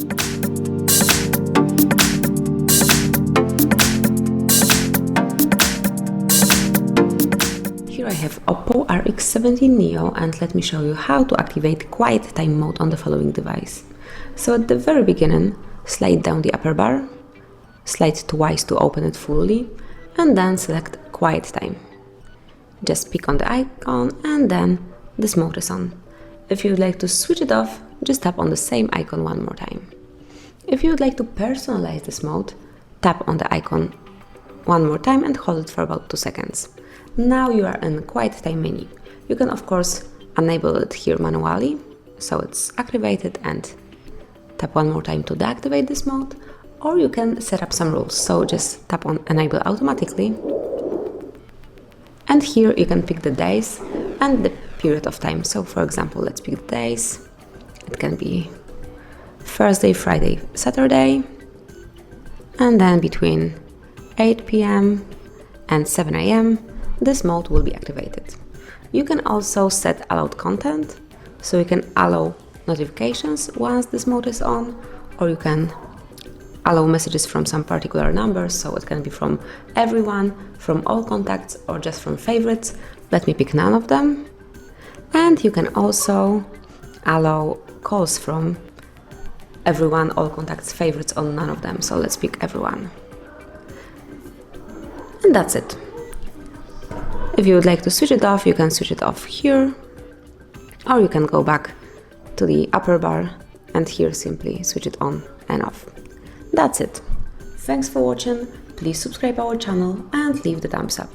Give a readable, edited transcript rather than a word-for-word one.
Here I have OPPO RX17 Neo, and let me show you how to activate quiet time mode on the following device. So at the very beginning, slide down the upper bar, slide twice to open it fully, and then select quiet time. Just pick on the icon and then this mode is on. If you would like to switch it off, just tap on the same icon one more time. If you would like to personalize this mode, tap on the icon one more time and hold it for about 2 seconds. Now you are in quiet time menu. You can of course enable it here manually, so it's activated, and tap one more time to deactivate this mode, or you can set up some rules, so just tap on enable automatically, and here you can pick the days and the period of time. So for example, let's pick the days. It can be Thursday, Friday, Saturday, and then between 8 p.m. and 7 a.m. this mode will be activated. You can also set allowed content, so you can allow notifications once this mode is on, or you can allow messages from some particular numbers, so it can be from everyone, from all contacts, or just from favorites. Let me pick none of them. And you can also allow calls from everyone, all contacts, favorites, or none of them, so let's pick everyone. And that's it. If you would like to switch it off, you can switch it off here, or you can go back to the upper bar and here simply switch it on and off. That's it. Thanks for watching, please subscribe our channel and leave the thumbs up.